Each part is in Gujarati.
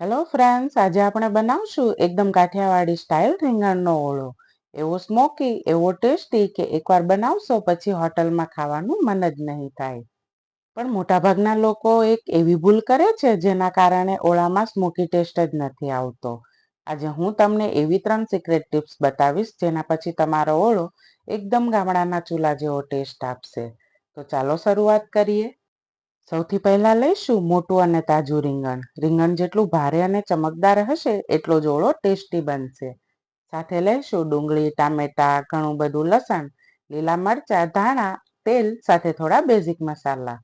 હેલો ફ્રેન્ડ્સ, આજે આપણે બનાવશું એકદમ કાઠિયાવાડી સ્ટાઇલ રીંગણનો ઓળો. એવો સ્મોકી, એવો ટેસ્ટી કે એકવાર બનાવશો પછી હોટલમાં ખાવાનું મન જ નહીં થાય. પણ મોટાભાગના લોકો એક એવી ભૂલ કરે છે જેના કારણે ઓળામાં સ્મોકી ટેસ્ટ જ નથી આવતો. આજે હું તમને એવી 3 સિક્રેટ ટિપ્સ બતાવીશ જેના પછી તમારો ઓળો એકદમ ગામડાના ચૂલા જેવો ટેસ્ટ આપશે. તો ચાલો શરૂઆત કરીએ. સૌથી પહેલા લઈશું મોટું અને તાજું રીંગણ. રીંગણ જેટલું ભારે અને ચમકદાર હશે એટલો જ ઓળો ટેસ્ટી બનશે. સાથે લઈશું ડુંગળી, ટામેટા, ઘણું બધું લસણ, લીલા મરચા, ધાણા, તેલ સાથે થોડા બેઝિક મસાલા.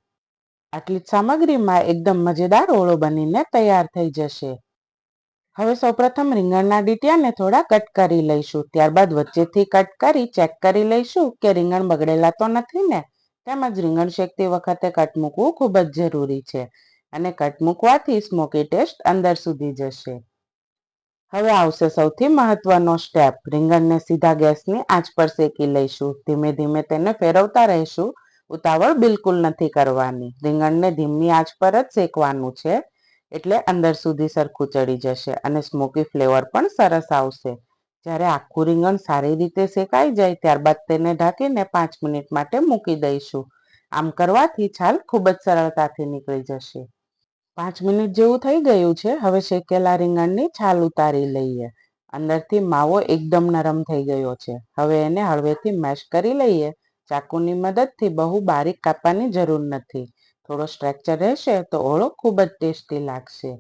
આટલી જ સામગ્રીમાં એકદમ મજેદાર ઓળો બનીને તૈયાર થઈ જશે. હવે સૌપ્રથમ રીંગણના ડીટીયાને થોડા કટ કરી લઈશું. ત્યારબાદ વચ્ચેથી કટ કરી ચેક કરી લઈશું કે રીંગણ બગડેલા તો નથી ને. તેમજ રીંગણ શેકતી વખતે કટ મૂકવું ખૂબ જ જરૂરી છે અને કટ મૂકવાથી સ્મોકી ટેસ્ટ અંદર સુધી જશે. હવે આવશે સૌથી મહત્વનો સ્ટેપ. રીંગણને સીધા ગેસની આંચ પર શેકી લઈશું. ધીમે ધીમે તેને ફેરવતા રહીશું. ઉતાવળ બિલકુલ નથી કરવાની. રીંગણને ધીમી આંચ પર જ શેકવાનું છે, એટલે અંદર સુધી સરખું ચડી જશે અને સ્મોકી ફ્લેવર પણ સરસ આવશે. જ્યારે આખું રીંગણ સારી રીતે શેકાઈ જાય ત્યારબાદ તેને ઢાંકીને 5 મિનિટ માટે મૂકી દઈશું. આમ કરવાથી છાલ ખૂબ જ સરળતાથી નીકળી જશે. 5 મિનિટ જેવું થઈ ગયું છે. હવે શેકેલા રીંગણની છાલ ઉતારી લઈએ. અંદરથી માવો એકદમ નરમ થઈ ગયો છે. હવે એને હળવેથી મેશ કરી લઈએ. ચાકુની મદદથી બહુ બારીક કાપવાની જરૂર નથી. થોડો સ્ટ્રક્ચર રહેશે તો ઓળો ખૂબ જ ટેસ્ટી લાગશે.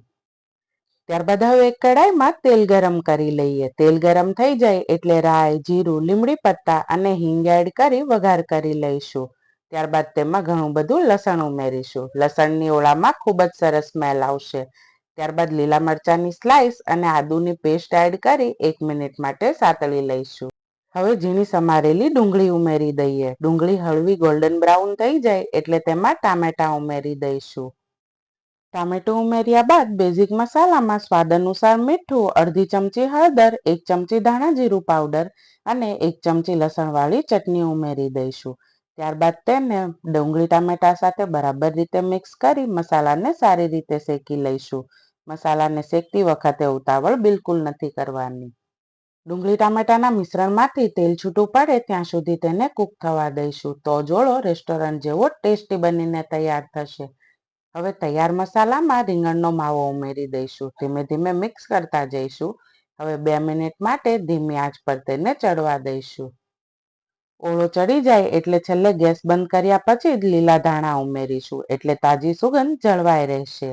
ત્યારબાદ હવે એક કડાઈમાં તેલ ગરમ કરી લઈએ. તેલ ગરમ થઈ જાય એટલે રાઈ, જીરું, લીમડી પત્તા અને હિંગ એડ કરી વઘાર કરી લઈશું. ત્યારબાદ તેમાં ઘણું બધું લસણ ઉમેરીશું. લસણની ઓળામાં ખૂબ જ સરસ સ્મેલ આવશે. ત્યારબાદ લીલા મરચાની સ્લાઇસ અને આદુની પેસ્ટ એડ કરી 1 મિનિટ માટે સાતળી લઈશું. હવે ઝીણી સમારેલી ડુંગળી ઉમેરી દઈએ. ડુંગળી હળવી ગોલ્ડન બ્રાઉન થઈ જાય એટલે તેમાં ટામેટા ઉમેરી દઈશું. ટામેટું ઉમેર્યા બાદ બેઝિક મસાલામાં સ્વાદ અનુસાર મીઠું, અડધી ચમચી હળદર, 1 ચમચી ધાણા જીરું પાવડર અને 1 ચમચી લસણવાળી ચટણી ઉમેરી દઈશું. ત્યારબાદ તેને ડુંગળી ટામેટા સાથે બરાબર રીતે મિક્સ કરી મસાલાને સારી રીતે શેકી લઈશું. મસાલાને શેકતી વખતે ઉતાવળ બિલકુલ નથી કરવાની. ડુંગળી ટામેટાના મિશ્રણમાંથી તેલ છૂટું પડે ત્યાં સુધી તેને કૂક થવા દઈશું. તો જોડો રેસ્ટોરન્ટ જેવો ટેસ્ટી બનીને તૈયાર થશે. હવે તૈયાર મસાલામાં રીંગણનો માવો ઉમેરી દઈશું. ધીમે ધીમે મિક્સ કરતા જઈશું. હવે 2 મિનિટ માટે ધીમી આંચ પર તેને ચડવા દઈશું. ઓળો ચડી જાય એટલે છેલ્લે ગેસ બંધ કર્યા પછી જ લીલા ધાણા ઉમેરીશું, એટલે તાજી સુગંધ જળવાઈ રહેશે.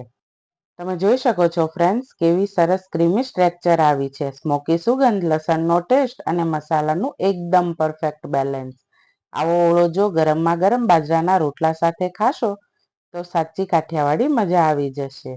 તમે જોઈ શકો છો ફ્રેન્ડ્સ, કેવી સરસ ક્રીમી સ્ટ્રક્ચર આવી છે. સ્મોકી સુગંધ, લસણનો ટેસ્ટ અને મસાલાનું એકદમ પરફેક્ટ બેલેન્સ. આવો ઓળો જો ગરમમાં ગરમ બાજરાના રોટલા સાથે ખાશો તો સાચી કાઠિયાવાડી મજા આવી જશે.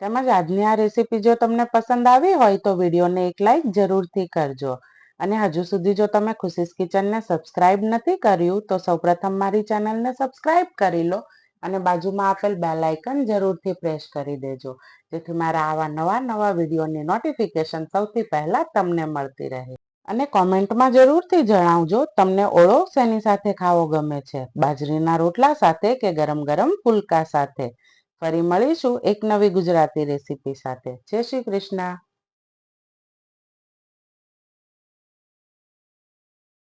તેમજ આજની આ રેસીપી જો તમને પસંદ આવી હોય તો વિડીયોને એક લાઈક જરૂરથી કરજો. અને હજુ સુધી જો તમે ખુશીસ કિચનને સબસ્ક્રાઇબ નથી કર્યું તો સૌપ્રથમ મારી ચેનલને સબસ્ક્રાઇબ કરી લો અને બાજુમાં આપેલ બેલ આઇકન જરૂરથી પ્રેસ કરી દેજો, જેથી મારા આવા નવા વિડીયોની નોટિફિકેશન સૌથી પહેલા તમને મળતી રહે. અને કોમેન્ટમાં જરૂરથી જણાવજો તમને ઓળો શેની સાથે ખાવો ગમે છે, બાજરીના રોટલા સાથે કે ગરમ ગરમ ફુલકા સાથે. ફરી મળીશું એક નવી ગુજરાતી રેસીપી સાથે. જય શ્રી કૃષ્ણ.